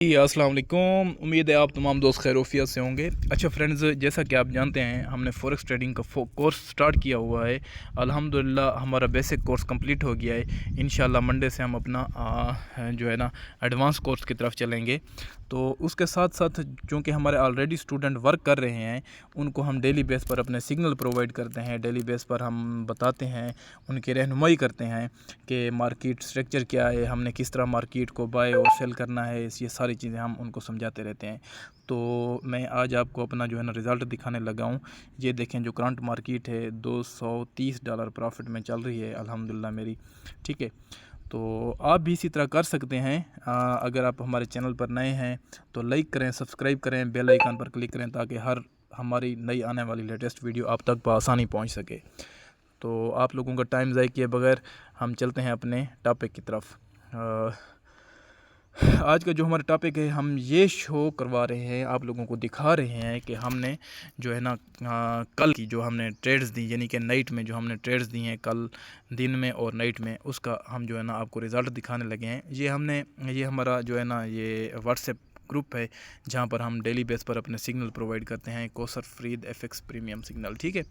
جی अस्सलाम वालेकुम। उम्मीद है आप तमाम दोस्त खैरोफियत से होंगे। अच्छा फ्रेंड्स, जैसा कि आप जानते हैं हमने फॉरेक्स ट्रेडिंग का कोर्स स्टार्ट किया हुआ है। अल्हम्दुलिल्लाह हमारा बेसिक कोर्स कंप्लीट हो गया है। इंशाल्लाह मंडे से हम अपना जो है ना एडवांस कोर्स की तरफ चलेंगे। तो उसके साथ साथ चूँकि हमारे ऑलरेडी स्टूडेंट वर्क कर रहे हैं, उनको हम डेली बेस पर अपने सिग्नल प्रोवाइड करते हैं। डेली बेस पर हम बताते हैं, उनकी रहनुमाई करते हैं कि मार्केट स्ट्रक्चर क्या है, हमने किस तरह मार्केट को बाय और सेल करना है। ये सारी चीज़ें हम उनको समझाते रहते हैं। तो मैं आज आपको अपना जो है ना रिज़ल्ट दिखाने लगा हूँ। ये देखें, जो करंट मार्केट है $230 प्रॉफिट में चल रही है अल्हम्दुलिल्लाह मेरी। ठीक है, तो आप भी इसी तरह कर सकते हैं। अगर आप हमारे चैनल पर नए हैं तो लाइक करें, सब्सक्राइब करें, बेल आइकन पर क्लिक करें ताकि हर हमारी नई आने वाली लेटेस्ट वीडियो आप तक बआसानी पहुंच सके। तो आप लोगों का टाइम ज़ाय किए बगैर हम चलते हैं अपने टॉपिक की तरफ। आज का जो हमारा टॉपिक है, हम ये शो करवा रहे हैं, आप लोगों को दिखा रहे हैं कि हमने जो है ना कल की जो हमने ट्रेड्स दी, यानी कि नाइट में जो हमने ट्रेड्स दी हैं कल दिन में और नाइट में, उसका हम जो है ना आपको रिज़ल्ट दिखाने लगे हैं। ये हमारा जो है ना ये व्हाट्सएप ग्रुप है जहाँ पर हम डेली बेस पर अपने सिग्नल प्रोवाइड करते हैं, कोसर फ्रीद एफएक्स प्रीमियम सिग्नल। ठीक है,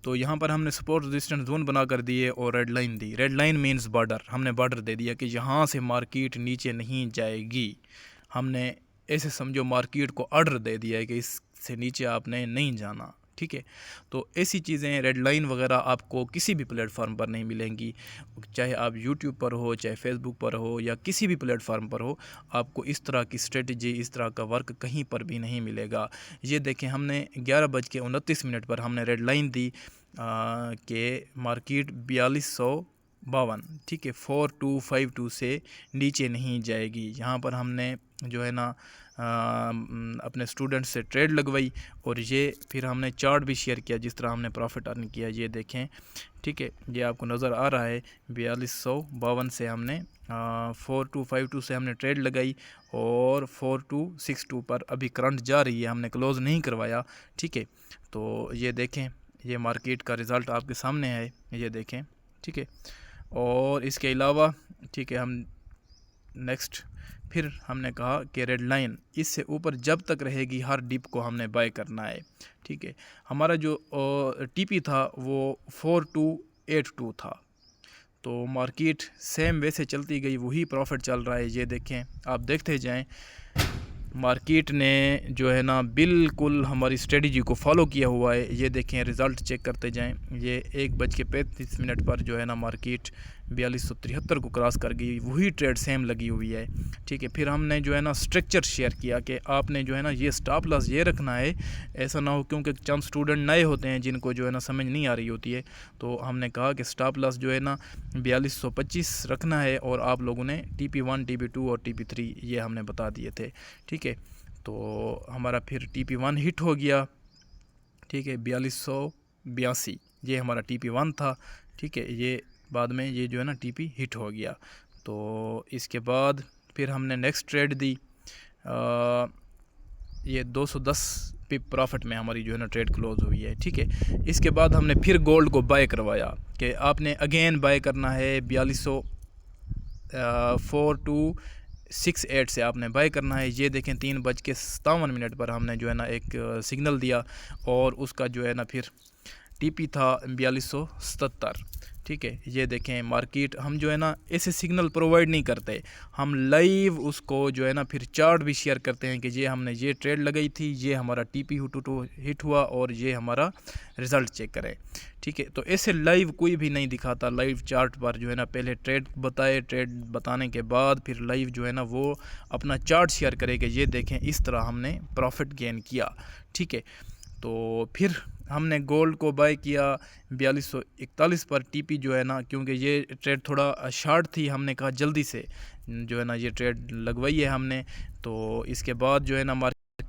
तो यहाँ पर हमने सपोर्ट रेजिस्टेंस जोन बना कर दिए और रेड लाइन दी। रेड लाइन मींस बॉर्डर, हमने बॉर्डर दे दिया कि यहाँ से मार्केट नीचे नहीं जाएगी। हमने ऐसे समझो मार्केट को ऑर्डर दे दिया है कि इससे नीचे आपने नहीं जाना। ठीक है, तो ऐसी चीज़ें रेड लाइन वगैरह आपको किसी भी प्लेटफार्म पर नहीं मिलेंगी, चाहे आप यूट्यूब पर हो, चाहे फेसबुक पर हो, या किसी भी प्लेटफार्म पर हो। आपको इस तरह की स्ट्रेटजी, इस तरह का वर्क कहीं पर भी नहीं मिलेगा। ये देखें, हमने 11:29 पर हमने रेड लाइन दी कि मार्केट 4252, ठीक है, 4252 से नीचे नहीं जाएगी। यहाँ पर हमने जो है ना अपने स्टूडेंट से ट्रेड लगवाई और ये फिर हमने चार्ट भी शेयर किया जिस तरह हमने प्रॉफिट अर्न किया। ये देखें, ठीक है, ये आपको नज़र आ रहा है। 4252 से हमने 4252 से हमने ट्रेड लगाई और 4262 पर अभी करंट जा रही है, हमने क्लोज़ नहीं करवाया। ठीक है, तो ये देखें, ये मार्केट का रिज़ल्ट आपके सामने है, ये देखें। ठीक है, और इसके अलावा ठीक है, हम नेक्स्ट फिर हमने कहा कि रेड लाइन इससे ऊपर जब तक रहेगी हर डिप को हमने बाय करना है। ठीक है, हमारा जो टीपी था वो 4282 था। तो मार्केट सेम वैसे चलती गई, वही प्रॉफिट चल रहा है। ये देखें, आप देखते जाएं, मार्केट ने जो है ना बिल्कुल हमारी स्ट्रेटजी को फॉलो किया हुआ है। ये देखें, रिज़ल्ट चेक करते जाएं। ये 1:35 पर जो है ना मार्केट 4273 को क्रॉस कर गई, वही ट्रेड सेम लगी हुई है। ठीक है, फिर हमने जो है ना स्ट्रक्चर शेयर किया कि आपने जो है ना ये स्टॉप लॉस ये रखना है, ऐसा ना हो, क्योंकि चंद स्टूडेंट नए होते हैं जिनको जो है ना समझ नहीं आ रही होती है। तो हमने कहा कि स्टॉप लॉस जो है ना 4225 रखना है, और आप लोगों ने TP1, TP2 और TP3 ये हमने बता दिए थे। ठीक है, तो हमारा फिर TP1 हिट हो गया। ठीक है, 4282 ये हमारा TP1 था। ठीक है, ये बाद में ये जो है ना TP हिट हो गया। तो इसके बाद फिर हमने नेक्स्ट ट्रेड दी, ये 210 पिप प्रॉफिट में हमारी जो है ना ट्रेड क्लोज हुई है। ठीक है, इसके बाद हमने फिर गोल्ड को बाय करवाया कि आपने अगेन बाय करना है 4268 से आपने बाय करना है। ये देखें, 3:57 पर हमने जो है ना एक सिग्नल दिया और उसका जो है ना फिर TP था 4277। ठीक है, ये देखें, मार्केट हम जो है ना ऐसे सिग्नल प्रोवाइड नहीं करते, हम लाइव उसको जो है ना फिर चार्ट भी शेयर करते हैं कि ये हमने ये ट्रेड लगाई थी, ये हमारा TP हिट हुआ और ये हमारा रिज़ल्ट चेक करें। ठीक है, तो ऐसे लाइव कोई भी नहीं दिखाता। लाइव चार्ट पर जो है ना पहले ट्रेड बताए, ट्रेड बताने के बाद फिर लाइव जो है ना वो अपना चार्ट शेयर करे कि ये देखें इस तरह हमने प्रॉफिट गेन किया। ठीक है, तो फिर हमने गोल्ड को बाय किया 4241 पर। TP जो है ना, क्योंकि ये ट्रेड थोड़ा शार्ट थी, हमने कहा जल्दी से जो है ना ये ट्रेड लगवाई है हमने। तो इसके बाद जो है ना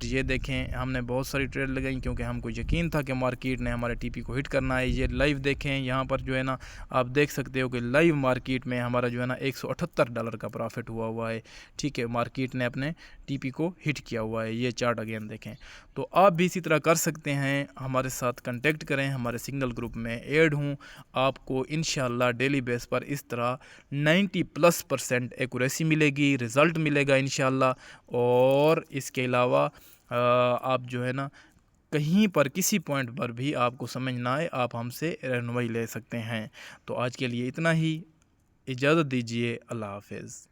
یہ دیکھیں ہم نے بہت ساری ٹریڈ لگائیں کیونکہ ہم کو یقین تھا کہ مارکیٹ نے ہمارے ٹی پی کو ہٹ کرنا ہے. یہ لائیو دیکھیں یہاں پر جو ہے نا آپ دیکھ سکتے ہو کہ لائیو مارکیٹ میں ہمارا جو ہے نا $178 کا پرافٹ ہوا ہے. ٹھیک ہے, مارکیٹ نے اپنے ٹی پی کو ہٹ کیا ہوا ہے. یہ چارٹ اگین دیکھیں. تو آپ بھی اسی طرح کر سکتے ہیں, ہمارے ساتھ کنٹیکٹ کریں, ہمارے سنگل گروپ میں ایڈ ہوں. آپ کو انشاءاللہ ڈیلی بیس پر اس طرح 90+% ایکوریسی ملے گی, رزلٹ ملے گا انشاءاللہ. اور اس کے علاوہ آپ جو ہے نا کہیں پر کسی پوائنٹ پر بھی آپ کو سمجھ نہ آئے آپ ہم سے رہنمائی لے سکتے ہیں. تو آج کے لیے اتنا ہی, اجازت دیجیے, اللہ حافظ.